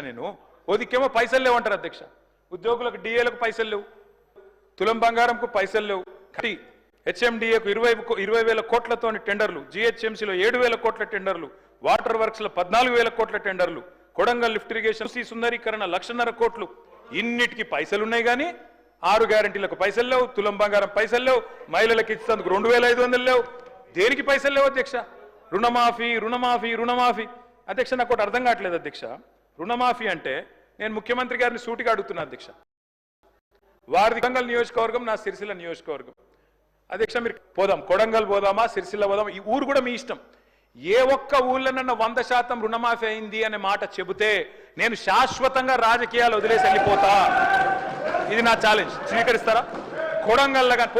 నేను ఓదికేమో పైసలు లేవు అంటారు అధ్యక్ష. ఉద్యోగులకు డిఏలకు పైసలు లేవు, తులం బంగారంకు పైసలు లేవు, హెచ్ఎండిఏకు 20,000 కోట్లతో టెండర్లు, జిహెచ్ఎంసీలో 7,000 కోట్ల టెండర్లు, వాటర్ వర్క్స్ లో 14,000 కోట్ల టెండర్లు, కొడంగల్ లిఫ్ట్ ఇరిగేషన్ సుందరీకరణ 1,50,000 కోట్లు. ఇన్నిటికి పైసలు ఉన్నాయి కానీ 6 గ్యారంటీలకు పైసలు లేవు, తులం బంగారం పైసలు లేవు, మహిళలకు ఇచ్చేందుకు 2,500 లేవు. దేనికి పైసలు లేవు అధ్యక్ష? రుణమాఫీ రుణమాఫీ రుణమాఫీ. అధ్యక్ష నాకు ఒకటి అర్థం కావట్లేదు అధ్యక్ష. రుణమాఫీ అంటే నేను ముఖ్యమంత్రి గారిని సూటిగా అడుగుతున్నా అధ్యక్ష. వారిది కొడంగల్ నియోజకవర్గం, నా సిరిసిల్ల నియోజకవర్గం. అధ్యక్ష మీరు పోదాం, కొడంగల్ పోదామా సిరిసిల్ల పోదామా, ఈ ఊరు కూడా మీ ఇష్టం. ఏ ఒక్క ఊళ్ళనన్నా 100% రుణమాఫీ అయింది అనే మాట చెబితే నేను శాశ్వతంగా రాజకీయాలు వదిలేసి వెళ్ళిపోతా. ఇది నా ఛాలెంజ్. స్వీకరిస్తారా? కొడంగల్ కానీ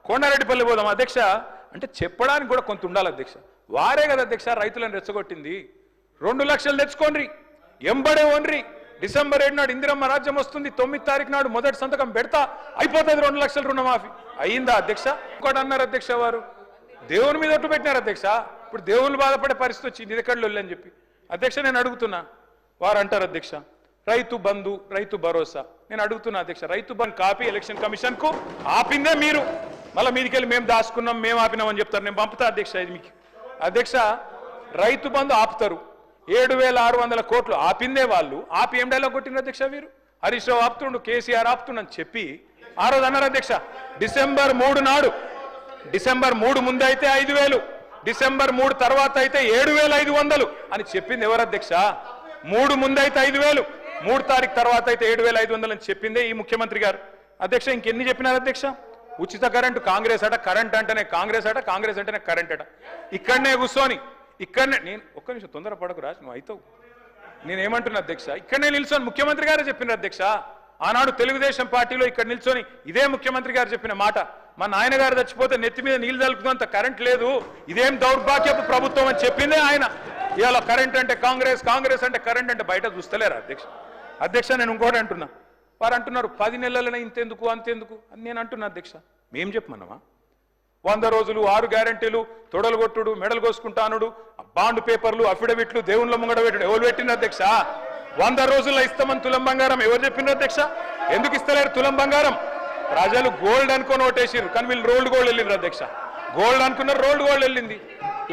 కొండారెడ్డిపల్లి పోదాం అధ్యక్ష. అంటే చెప్పడానికి కూడా కొంత ఉండాలి అధ్యక్ష. వారే కదా అధ్యక్ష రైతులను రెచ్చగొట్టింది. 2 లక్షలు తెచ్చుకోండి, ఎంబడే ఓన్రి. డిసెంబర్ 7 నాడు ఇందిరమ్మ రాజ్యం వస్తుంది, 9 తారీఖు నాడు మొదటి సంతకం పెడతా, అయిపోతుంది 2 లక్షల రుణమాఫీ. అయ్యిందా అధ్యక్ష? ఇంకోటి అన్నారు అధ్యక్ష, వారు దేవుని మీద ఒట్టు పెట్టినారు అధ్యక్ష. ఇప్పుడు దేవుళ్ళు బాధపడే పరిస్థితి వచ్చింది, ఇది ఎక్కడ అని చెప్పి. అధ్యక్ష నేను అడుగుతున్నా, వారు అంటారు అధ్యక్ష రైతు బంధు రైతు భరోసా. నేను అడుగుతున్నా అధ్యక్ష, Rythu Bandhu copy election commission కు ఆపిందే మీరు, మళ్ళీ మీదికెళ్ళి మేము దాచుకున్నాం మేము ఆపినామని చెప్తారు. నేను పంపుతా అధ్యక్ష ఇది మీకు. అధ్యక్ష రైతు బంధు ఆపుతారు, 7,600 కోట్లు ఆపిందే వాళ్ళు. ఆపి ఏం డైలాగ్ కొట్టినారు అధ్యక్ష వీరు? హరీష్ రావు ఆపుతుండు, కేసీఆర్ ఆపుతుండని చెప్పి ఆ రోజు అన్నారు అధ్యక్ష. డిసెంబర్ 3 నాడు, డిసెంబర్ 3 ముందు అయితే 5,000, డిసెంబర్ 3 తర్వాత అయితే 7,500 అని చెప్పింది ఎవరు అధ్యక్ష? 3 ముందు అయితే 5,000, 3 తారీఖు తర్వాత అయితే 7,500 అని చెప్పిందే ఈ ముఖ్యమంత్రి గారు. అధ్యక్ష ఇంకెన్ని చెప్పినారు అధ్యక్ష? ఉచిత కరెంటు కాంగ్రెస్ అట, కరెంట్ అంటేనే కాంగ్రెస్ అట, కాంగ్రెస్ అంటేనే కరెంట్ అట. ఇక్కడనే కూర్చొని ఇక్కడనే నేను ఒక్క నిమిషం తొందరపడకు రాజు, నువ్వు అవుతావు. నేనేమంటున్నా అధ్యక్ష, ఇక్కడనే నిల్చొని ముఖ్యమంత్రి గారే చెప్పినారు అధ్యక్ష. ఆనాడు తెలుగుదేశం పార్టీలో ఇక్కడ నిల్చొని ఇదే ముఖ్యమంత్రి గారు చెప్పిన మాట, మా నాయన గారు చచ్చిపోతే నెత్తి మీద నీళ్లు తలుపుతున్నంత కరెంట్ లేదు, ఇదేం దౌర్భాగ్యపు ప్రభుత్వం అని చెప్పిందే ఆయన. ఇవాళ కరెంట్ అంటే కాంగ్రెస్, కాంగ్రెస్ అంటే కరెంట్ అంటే బయట చూస్తలేరా అధ్యక్ష? అధ్యక్ష నేను ఇంకోటి అంటున్నా, వారు అంటున్నారు 10 నెలలనే ఇంతెందుకు అంతెందుకు అని నేను అంటున్నా అధ్యక్ష. మేం చెప్పమన్నామా? 100 రోజులు 6 గ్యారంటీలు, తొడలు కొట్టుడు, మెడలు కోసుకుంటానుడు, బాండ్ పేపర్లు, అఫిడవిట్లు, దేవుళ్ళ ముంగడ పెట్టుడు ఎవరు పెట్టిన అధ్యక్ష? 100 రోజుల్లో ఇస్తామని తులం బంగారం ఎవరు చెప్పిన అధ్యక్ష? ఎందుకు ఇస్తలేరు తులం బంగారం? ప్రజలు గోల్డ్ అనుకొని ఓటేసారు, కానీ వీళ్ళు రోల్డ్ గోల్డ్ వెళ్ళిండ్రు అధ్యక్ష. గోల్డ్ అనుకున్నారు, రోల్డ్ గోల్డ్ వెళ్ళింది.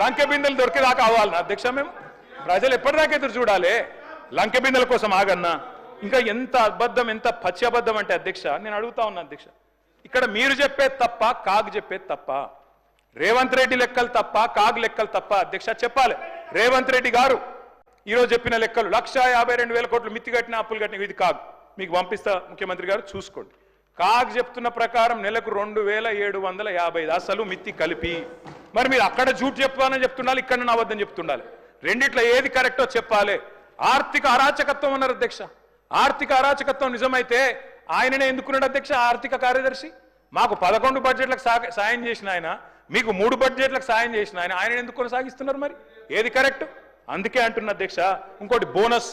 లంకె బిందెలు దొరికేదాకా కావాలన్నా అధ్యక్ష మేము? ప్రజలు ఎప్పటిదాకా ఎదురు చూడాలి? లంకె బిందెల కోసం ఆగన్నా? ఇంకా ఎంత అబద్ధం, ఎంత పచ్చి అబద్ధం అంటే అధ్యక్ష నేను అడుగుతా ఉన్నా అధ్యక్ష, ఇక్కడ మీరు చెప్పేది తప్ప, కాగ్ చెప్పేది తప్ప? రేవంత్ రెడ్డి లెక్కలు తప్ప, కాగ్ లెక్కలు తప్ప అధ్యక్ష? చెప్పాలి. రేవంత్ రెడ్డి గారు ఈరోజు చెప్పిన లెక్కలు 1,52,000 కోట్లు మిత్తి కట్టిన, అప్పులు కట్టిన, ఇది కాగ్. మీకు పంపిస్తా ముఖ్యమంత్రి గారు చూసుకోండి. కాగ్ చెప్తున్న ప్రకారం నెలకు 2,750 అసలు మిత్తి కలిపి. మరి మీరు అక్కడ జూట్ చెప్పాలని చెప్తుండాలి, ఇక్కడ నా అబద్ధం చెప్తుండాలి. రెండిట్లో ఏది కరెక్టో చెప్పాలి. ఆర్థిక అరాచకత్వం అన్నారు అధ్యక్ష. ఆర్థిక అరాచకత్వం నిజమైతే ఆయననే ఎందుకున్నాడు అధ్యక్ష ఆర్థిక కార్యదర్శి? మాకు 11 బడ్జెట్లకు సాయం చేసిన ఆయన, మీకు 3 బడ్జెట్లకు సాయం చేసిన ఆయన ఎందుకు కొనసాగిస్తున్నారు? మరి ఏది కరెక్ట్? అందుకే అంటున్న అధ్యక్ష. ఇంకోటి బోనస్,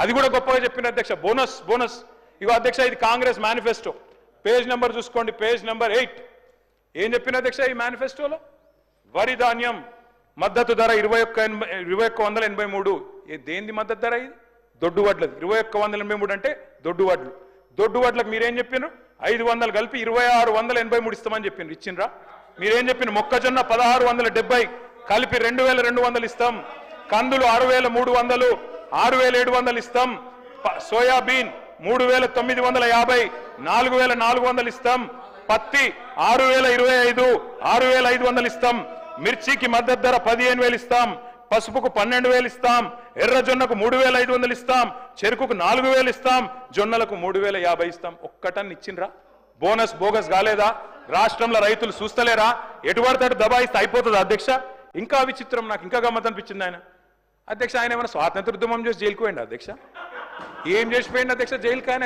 అది కూడా గొప్పగా చెప్పిన అధ్యక్ష. బోనస్ ఇగో అధ్యక్ష, ఇది కాంగ్రెస్ మేనిఫెస్టో. పేజ్ నెంబర్ చూసుకోండి, పేజ్ నెంబర్ 8. ఏం చెప్పిన అధ్యక్ష ఈ మేనిఫెస్టోలో? వరి ధాన్యం మద్దతు ధర 21,183. దేనిది మద్దతు ధర? ఇది దొడ్డు వడ్లది. 21,183 అంటే దొడ్డు వడ్లు. దొడ్డు వడ్లకు మీరేం చెప్పినారు? 500 కలిపి 2,683 ఇస్తామని చెప్పినారు. ఇచ్చిండ్రా? మీరేం చెప్పిన? మొక్కజొన్న 1,670 కలిపి 2,200 ఇస్తాం. కందులు 6,300, 6,700 ఇస్తాం. సోయాబీన్ 3,950, 4,400 ఇస్తాం. పత్తి 6,025, 6,500 ఇస్తాం. మిర్చికి మద్దతు ధర 15,000 ఇస్తాం. పసుపుకు 12,000 ఇస్తాం. ఎర్రజొన్నకు 3,500 ఇస్తాం. చెరుకుకు 4,000 ఇస్తాం. జొన్నలకు 3,050 ఇస్తాం. ఒక్కటన్ని ఇచ్చిండ్రా? బోనస్ బోగస్ కాలేదా? రాష్ట్రంలో రైతులు చూస్తలేరా? ఎటువడతాడు దబాయిస్తే అయిపోతుంది అధ్యక్ష. ఇంకా విచిత్రం, నాకు ఇంకా గమ్మత్ అనిపించింది ఆయన అధ్యక్ష. ఆయన ఏమైనా స్వాతంత్ర ఉద్యమం చేసి జైలుకు పోయింది అధ్యక్ష? ఏం చేసిపోయింది అధ్యక్ష జైలుకి? ఆయన